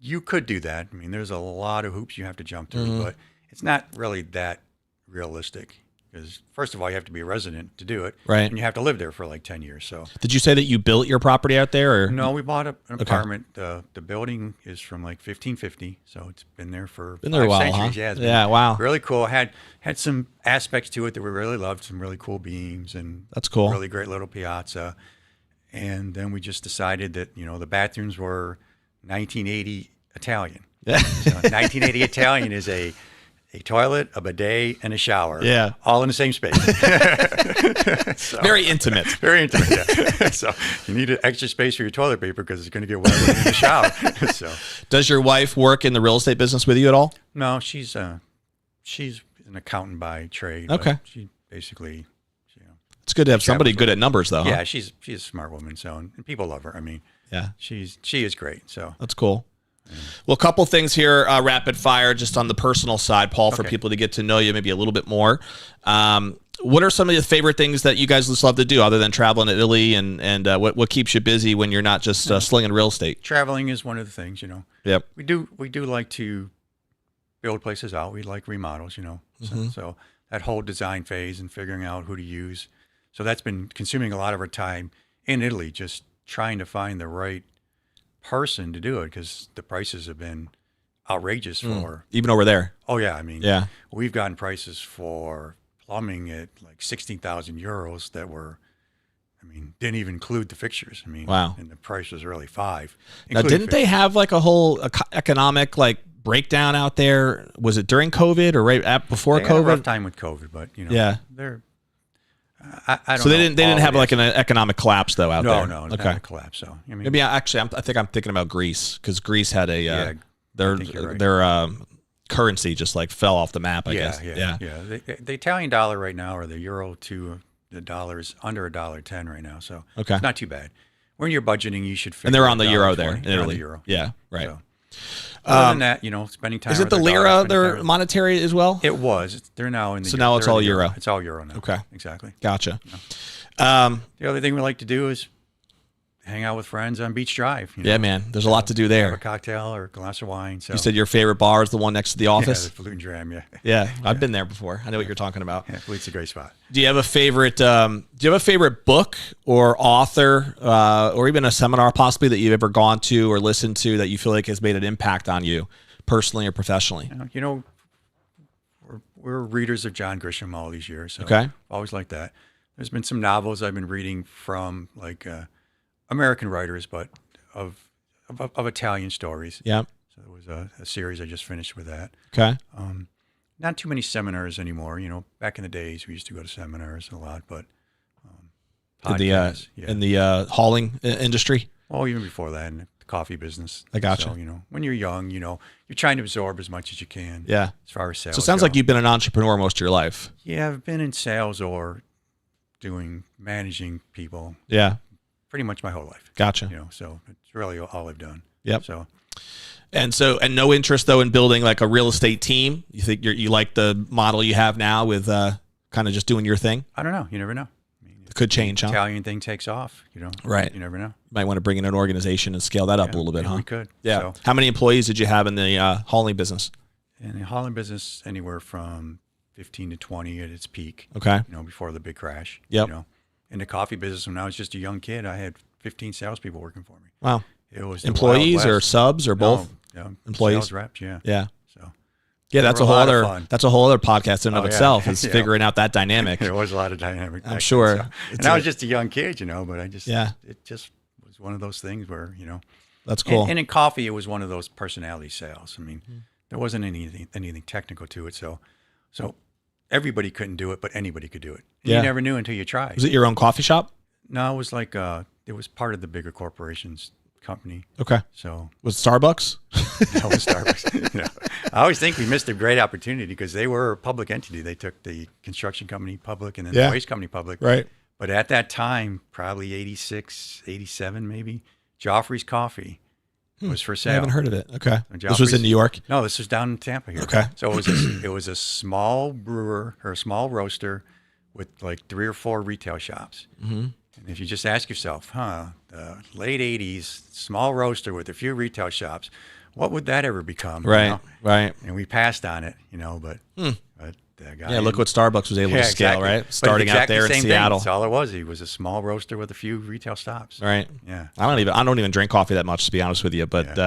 S2: you could do that. I mean, there's a lot of hoops you have to jump through, but it's not really that realistic. Because first of all, you have to be a resident to do it,
S1: Right.
S2: and you have to live there for like 10 years. So
S1: Did you say that you built your property out there? Or?
S2: no, we bought an apartment. The building is from like 1550, so it's been there for
S1: Been there a
S2: 5
S1: while,
S2: centuries.
S1: huh?
S2: Yeah, it's
S1: Yeah,
S2: been
S1: wow.
S2: really cool. Had some aspects to it that we really loved. Some really cool beams and
S1: That's cool.
S2: really great little piazza. And then we just decided that the bathrooms were 1980 Italian.
S1: Yeah.
S2: So 1980 Italian is a toilet, a bidet, and a shower.
S1: Yeah.
S2: All in the same space. So,
S1: Very intimate.
S2: very intimate. Yeah. So you need an extra space for your toilet paper because it's going to get wet when you're in the shower. So
S1: Does your wife work in the real estate business with you at all?
S2: no, she's an accountant by trade. but
S1: Okay.
S2: She basically,
S1: It's good to have somebody good at numbers, though. Huh?
S2: yeah, she's a smart woman. So and people love her. I mean,
S1: Yeah.
S2: she is great. So
S1: That's cool. Well, a couple things here, rapid fire, just on the personal side, Paul, for
S2: Okay.
S1: people to get to know you maybe a little bit more. What are some of your favorite things that you guys just love to do other than traveling to Italy, and what keeps you busy when you're not just slinging real estate?
S2: traveling is one of the things.
S1: Yep.
S2: We do like to build places out. We like remodels. So that whole design phase and figuring out who to use. So that's been consuming a lot of our time in Italy, just trying to find the right person to do it because the prices have been outrageous for.
S1: Even over there.
S2: Oh yeah, I mean,
S1: Yeah.
S2: we've gotten prices for plumbing at like 16,000 euros that were, didn't even include the fixtures.
S1: Wow.
S2: And the price was really $5.
S1: Now,
S2: including
S1: didn't they have like a whole economic breakdown out there? Was it during COVID or right before
S2: They had a rough
S1: COVID?
S2: time with COVID, but
S1: Yeah.
S2: they're. I don't.
S1: So they
S2: know
S1: didn't
S2: all
S1: have
S2: it
S1: like
S2: is.
S1: an economic collapse though out there.
S2: No, it's
S1: Okay.
S2: not a collapse. So
S1: Maybe I think I'm thinking about Greece because Greece had a
S2: I think you're right.
S1: their currency just fell off the map. I guess.
S2: yeah. The Italian dollar right now, or the euro to the dollar, is under $1.10 right now. So
S1: Okay.
S2: it's not too bad. When you're budgeting, you should.
S1: And they're
S2: figure
S1: on the euro there
S2: $1.20.
S1: in
S2: They're on
S1: Italy.
S2: the euro.
S1: Yeah. Right.
S2: So, other than that, spending time.
S1: Is it
S2: with
S1: the
S2: our
S1: lira
S2: daughter, spending
S1: their
S2: time-
S1: monetary as well?
S2: It was. They're now in the.
S1: So now it's
S2: they're in
S1: all
S2: the
S1: euro.
S2: It's all euro now.
S1: Okay.
S2: Exactly.
S1: Gotcha.
S2: The other thing we like to do is hang out with friends on Beach Drive.
S1: Yeah, man. There's a lot to do
S2: Have a
S1: there.
S2: cocktail or a glass of wine. So
S1: You said your favorite bar is the one next to the
S2: yeah,
S1: office.
S2: the Flute and Dram. Yeah.
S1: Yeah, I've been there before. I know what you're talking about.
S2: Yeah, Flute's a great spot.
S1: Do you have a favorite? Do you have a favorite book or author, or even a seminar possibly that you've ever gone to or listened to that you feel like has made an impact on you personally or professionally?
S2: We're readers of John Grisham all these years. So
S1: Okay.
S2: always like that. There's been some novels I've been reading from American writers, but of Italian stories.
S1: Yeah.
S2: So there was a series I just finished with that.
S1: Okay.
S2: Not too many seminars anymore. Back in the days we used to go to seminars a lot, but podcasts,
S1: In the hauling industry.
S2: well, even before that, in the coffee business.
S1: I gotcha.
S2: So, when you're young, you're trying to absorb as much as you can.
S1: Yeah.
S2: As far as sales.
S1: So it sounds
S2: go.
S1: like you've been an entrepreneur most of your life.
S2: Yeah, I've been in sales or managing people
S1: Yeah.
S2: pretty much my whole life.
S1: Gotcha.
S2: So it's really all I've done.
S1: Yep.
S2: So
S1: And no interest though in building like a real estate team. You think you like the model you have now with kind of just doing your thing?
S2: I don't know. You never know.
S1: It could change, huh?
S2: Italian thing takes off.
S1: Right.
S2: You never know.
S1: Might want to bring in an organization and scale that up a little bit,
S2: Maybe
S1: huh?
S2: We could.
S1: Yeah.
S2: So,
S1: How many employees did you have in the hauling business?
S2: in the hauling business, anywhere from 15 to 20 at its peak.
S1: Okay.
S2: Before the big crash.
S1: Yep.
S2: In the coffee business, when I was just a young kid, I had 15 salespeople working for me.
S1: Wow.
S2: It was the
S1: Employees
S2: Wild
S1: or
S2: West.
S1: subs or both?
S2: No,
S1: Employees?
S2: Sales reps, yeah.
S1: Yeah.
S2: So
S1: Yeah,
S2: They
S1: that's
S2: were
S1: a whole
S2: lot of
S1: other
S2: fun.
S1: that's a whole other podcast in and of
S2: yeah.
S1: itself. Is
S2: Yeah.
S1: figuring out that dynamic.
S2: There was a lot of dynamic.
S1: I'm sure.
S2: So. And I was just a young kid, but it just was one of those things where,
S1: That's cool.
S2: And in coffee, it was one of those personality sales. I mean, there wasn't anything technical to it. So everybody couldn't do it, but anybody could do it. And you never knew until you tried.
S1: Was it your own coffee shop?
S2: No, it was like, it was part of the bigger corporation's company.
S1: Okay.
S2: So
S1: Was it Starbucks?
S2: that was Starbucks. I always think we missed a great opportunity because they were a public entity. They took the construction company public and then the waste company public.
S1: Right.
S2: But at that time, probably 86, 87 maybe, Joffrey's Coffee was for sale.
S1: I haven't heard of it. Okay.
S2: And
S1: This was in New York?
S2: No, this was down in Tampa here.
S1: Okay.
S2: So it was a small brewer or a small roaster with like 3 or 4 retail shops. Mm-hmm. And if you just ask yourself, the late 80s, small roaster with a few retail shops, what would that ever become?
S1: Right, right.
S2: And we passed on it, but the guy.
S1: Yeah, look what Starbucks was able to scale,
S2: exactly.
S1: right?
S2: But
S1: Starting out there in
S2: same
S1: Seattle.
S2: Thing. That's all it was. He was a small roaster with a few retail stops.
S1: Right.
S2: Yeah.
S1: I don't even drink coffee that much, to be honest with you. But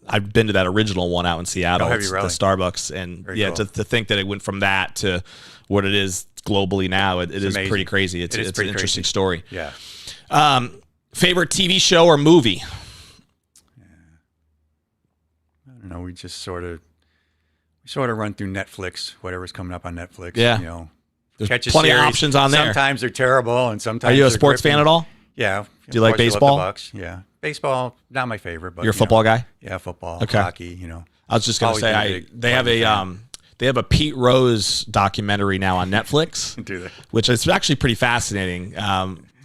S1: I've been to that original one out in Seattle.
S2: Oh, have
S1: It's
S2: you really?
S1: the Starbucks, and
S2: Very cool.
S1: to think that it went from that to what it is globally now, it is
S2: amazing.
S1: pretty crazy. It's
S2: It is
S1: an
S2: pretty
S1: interesting
S2: crazy.
S1: story.
S2: Yeah.
S1: Favorite TV show or movie?
S2: I don't know. We just sort of run through Netflix, whatever's coming up on Netflix.
S1: Yeah. There's
S2: Catch a
S1: plenty of
S2: series.
S1: options on there.
S2: Sometimes they're terrible, and sometimes
S1: Are you a
S2: they're
S1: sports fan
S2: gripping.
S1: at all?
S2: Yeah.
S1: Do you like
S2: Of course, I love
S1: baseball?
S2: the Bucks. Yeah. Baseball, not my favorite, but
S1: You're a football guy?
S2: Yeah, football,
S1: Okay.
S2: hockey.
S1: I was just gonna
S2: Always
S1: say
S2: been a big
S1: they have a
S2: fan.
S1: they have a Pete Rose documentary now on Netflix,
S2: Do they?
S1: which is actually pretty fascinating.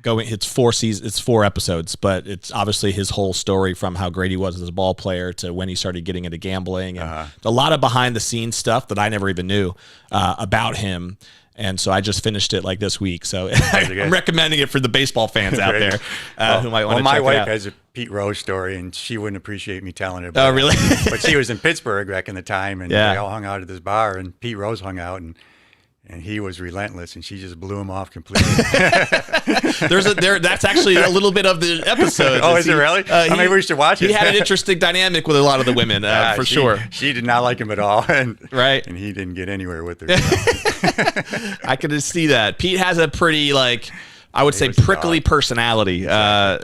S1: It's 4 seasons, it's 4 episodes, but it's obviously his whole story from how great he was as a ball player to when he started getting into gambling, and a lot of behind the scenes stuff that I never even knew about him. And so I just finished it like this week. So I'm recommending it for the baseball fans out there who might want to check it out.
S2: My wife has a Pete Rose story, and she wouldn't appreciate me telling her.
S1: Oh, really?
S2: But she was in Pittsburgh back in the time, and they all hung out at this bar, and Pete Rose hung out, and he was relentless, and she just blew him off completely.
S1: That's actually a little bit of the episode.
S2: Oh, is it really? Maybe we should watch it.
S1: He had an interesting dynamic with a lot of the women, for sure.
S2: She did not like him at all, and
S1: right,
S2: and he didn't get anywhere with her.
S1: I could see that. Pete has a pretty I would say prickly personality,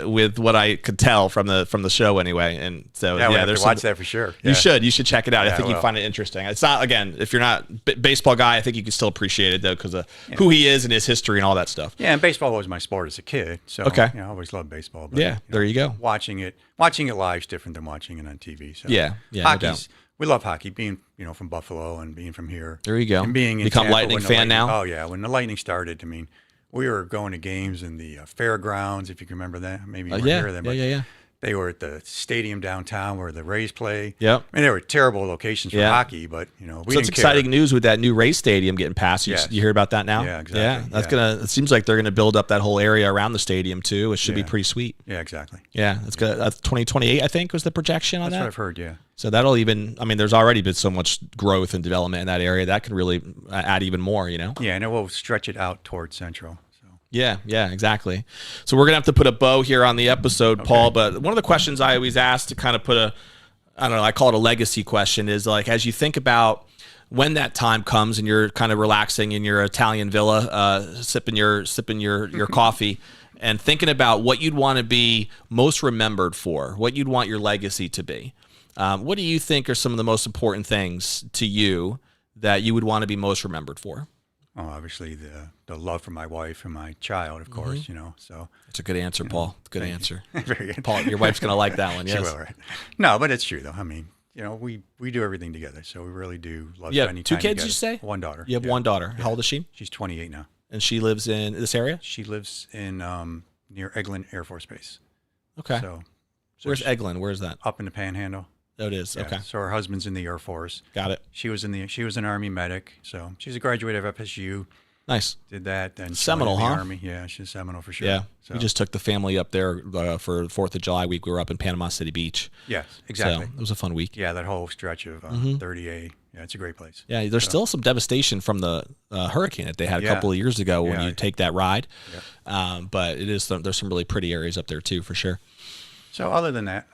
S1: with what I could tell from the show anyway. And so
S2: we have to watch that for sure.
S1: You should check it out. I think
S2: I
S1: you'd find it interesting. It's not, again, if you're not a baseball guy, I think you can still appreciate it though because of who he is and his history and all that stuff.
S2: Yeah, and baseball was my sport as a kid. So I always loved baseball. But,
S1: there you go.
S2: Watching it live is different than watching it on TV. So
S1: yeah, no doubt.
S2: We love hockey, being from Buffalo and being from here.
S1: There you go.
S2: And being in
S1: Become
S2: Tampa
S1: Lightning fan now.
S2: Oh yeah, when the Lightning started, we were going to games in the fairgrounds, if you can remember that. Maybe you weren't here then.
S1: Yeah.
S2: They were at the stadium downtown where the Rays play.
S1: Yep.
S2: They were terrible locations for hockey, but we
S1: so
S2: didn't
S1: it's exciting
S2: care.
S1: news with that new Rays stadium getting passed. You hear about that now?
S2: Yeah, exactly.
S1: Yeah, that's it seems like they're gonna build up that whole area around the stadium too. It should be pretty sweet.
S2: Yeah, exactly.
S1: Yeah, that's good. 2028, I think, was the projection on that.
S2: That's what I've heard. Yeah.
S1: So that'll there's already been so much growth and development in that area that can really add even more.
S2: Yeah, and it will stretch it out towards Central.
S1: Yeah, exactly. So we're going to have to put a bow here on the episode, Paul, but one of the questions I always ask to kind of put I call it a legacy question is as you think about when that time comes and you're kind of relaxing in your Italian villa, sipping your coffee and thinking about what you'd want to be most remembered for, what you'd want your legacy to be. What do you think are some of the most important things to you that you would want to be most remembered for?
S2: Oh, obviously the love for my wife and my child, of course, so.
S1: That's a good answer, Paul. Good answer.
S2: Very good.
S1: Paul, your wife's going to like that one, yes.
S2: She will, right? No, but it's true, though. We do everything together, so we really do love spending time
S1: 2 kids,
S2: together.
S1: you say?
S2: One daughter.
S1: You have one daughter. How old is she?
S2: She's 28 now.
S1: And she lives in this area?
S2: She lives in near Eglin Air Force Base.
S1: Okay.
S2: So
S1: where's Eglin? Where's that?
S2: Up in the Panhandle.
S1: Oh, it is.
S2: Yeah,
S1: okay.
S2: So her husband's in the Air Force.
S1: Got it.
S2: She was an Army medic, so she's a graduate of FSU.
S1: Nice.
S2: Did that. Then
S1: Seminole,
S2: she went in
S1: huh?
S2: the Army. Yeah, she's Seminole for sure.
S1: Yeah.
S2: So.
S1: We just took the family up there for 4th of July week. We were up in Panama City Beach.
S2: Yes, exactly.
S1: So it was a fun week.
S2: Yeah, that whole stretch of 30A. Yeah, it's a great place.
S1: Yeah, there's still some devastation from the hurricane that they had a couple of years ago when you take that ride. Yeah. But there's some really pretty areas up there too, for sure.
S2: So other than that,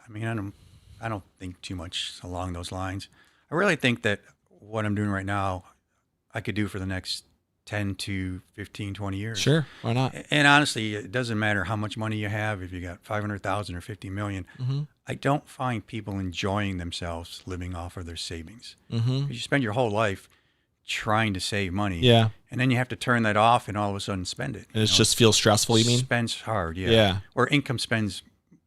S2: I don't think too much along those lines. I really think that what I'm doing right now, I could do for the next 10 to 15, 20 years.
S1: Sure. Why not?
S2: And honestly, it doesn't matter how much money you have, if you got 500,000 or 50 million. I don't find people enjoying themselves living off of their savings. You spend your whole life trying to save money.
S1: Yeah.
S2: And then you have to turn that off and all of a sudden spend it.
S1: And it just feels stressful, you mean?
S2: Spends hard, yeah.
S1: Yeah.
S2: Or income spends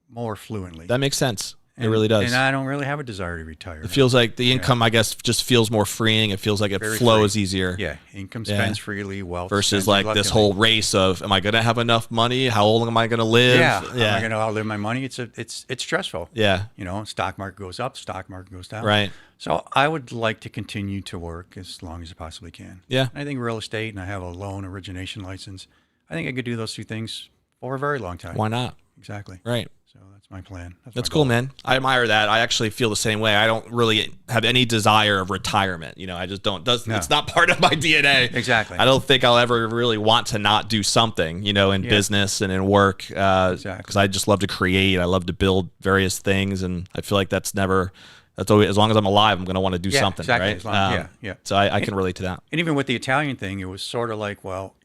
S2: more fluently.
S1: That makes sense. It really does.
S2: And I don't really have a desire to retire.
S1: It feels like the income, I guess, just feels more freeing. It feels like it flows easier.
S2: Yeah, income spends freely, wealth
S1: versus
S2: spends
S1: like this
S2: reluctantly.
S1: whole race of, am I going to have enough money? How old am I going to live?
S2: Am I going to outlive my money? It's stressful.
S1: Yeah.
S2: You know, stock market goes up, stock market goes down.
S1: Right.
S2: So I would like to continue to work as long as I possibly can.
S1: Yeah.
S2: I think real estate, and I have a loan origination license. I think I could do those two things for a very long time.
S1: Why not?
S2: Exactly.
S1: Right.
S2: So that's my plan.
S1: That's
S2: my
S1: cool,
S2: goal.
S1: man. I admire that. I actually feel the same way. I don't really have any desire of retirement. You know, I just don't. It's not part of my DNA.
S2: Exactly.
S1: I don't think I'll ever really want to not do something, you know, in business and in work. Because I just love to create. I love to build various things. And I feel like that's always, as long as I'm alive, I'm going to want to do something,
S2: exactly.
S1: right?
S2: As long,
S1: So I can relate to that.
S2: And even with the Italian thing, it was sort of like, well,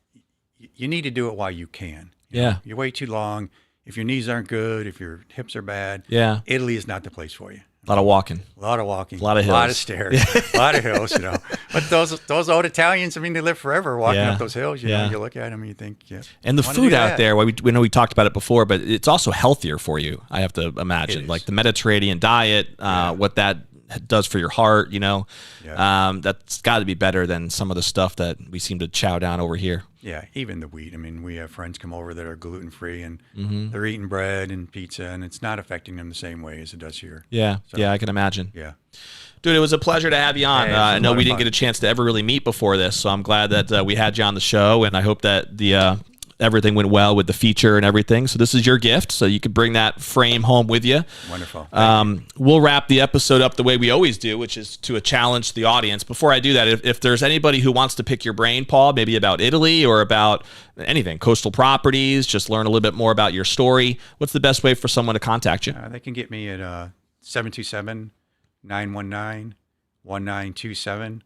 S2: you need to do it while you can. You know, you wait too long. If your knees aren't good, if your hips are bad, Italy is not the place for you.
S1: A lot of walking.
S2: A lot of walking.
S1: A lot of hills.
S2: A lot of stairs. A lot of hills, you know. But those old Italians, I mean, they live forever walking up those hills. You know, you look at them and you think,
S1: And the food out there, we know we talked about it before, but it's also healthier for you, I have to imagine. Like the Mediterranean diet, what that does for your heart, you know, that's got to be better than some of the stuff that we seem to chow down over here.
S2: Yeah, even the wheat. I mean, we have friends come over that are gluten-free, and they're eating bread and pizza, and it's not affecting them the same way as it does here.
S1: Yeah, I can imagine.
S2: Yeah.
S1: Dude, it was a pleasure to have you on. I know we didn't
S2: fun.
S1: get a chance to ever really meet before this, so I'm glad that we had you on the show, and I hope that the everything went well with the feature and everything. So this is your gift, so you could bring that frame home with you.
S2: Wonderful.
S1: We'll wrap the episode up the way we always do, which is to a challenge to the audience. Before I do that, if there's anybody who wants to pick your brain, Paul, maybe about Italy or about anything, coastal properties, just learn a little bit more about your story, what's the best way for someone to contact you?
S2: They can get me at 727-919-1927,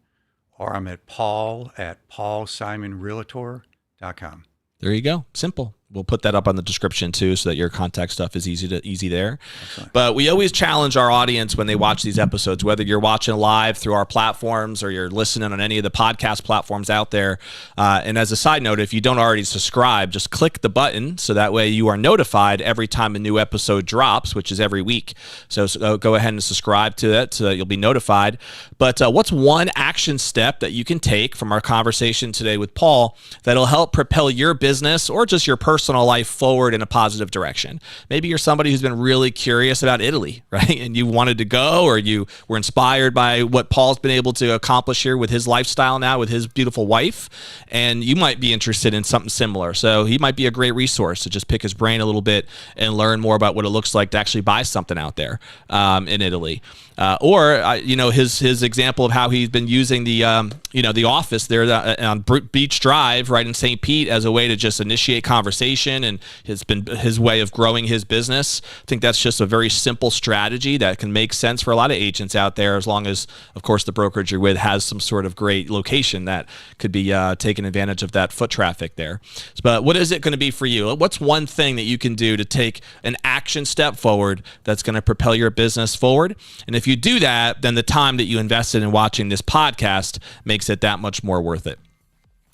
S2: or I'm at paulsimonrealtor.com.
S1: There you go. Simple. We'll put that up on the description too, so that your contact stuff is easy there. Excellent. But we always challenge our audience when they watch these episodes, whether you're watching live through our platforms or you're listening on any of the podcast platforms out there. And as a side note, if you don't already subscribe, just click the button so that way you are notified every time a new episode drops, which is every week. So go ahead and subscribe to it so that you'll be notified. But what's one action step that you can take from our conversation today with Paul that'll help propel your business or just your personal life forward in a positive direction? Maybe you're somebody who's been really curious about Italy, right? And you wanted to go, or you were inspired by what Paul's been able to accomplish here with his lifestyle now with his beautiful wife, and you might be interested in something similar. So he might be a great resource to just pick his brain a little bit and learn more about what it looks like to actually buy something out there in Italy. His example of how he's been using the office there on Beach Drive right in St. Pete as a way to just initiate conversation, and it's been his way of growing his business. I think that's just a very simple strategy that can make sense for a lot of agents out there, as long as, of course, the brokerage you're with has some sort of great location that could be taking advantage of that foot traffic there. But what is it going to be for you? What's one thing that you can do to take an action step forward that's going to propel your business forward? And if you do that, then the time that you invested in watching this podcast makes it that much more worth it.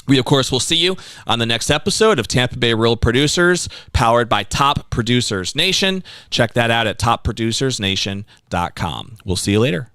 S1: We, of course, will see you on the next episode of Tampa Bay Real Producers, powered by Top Producers Nation. Check that out at topproducersnation.com. We'll see you later.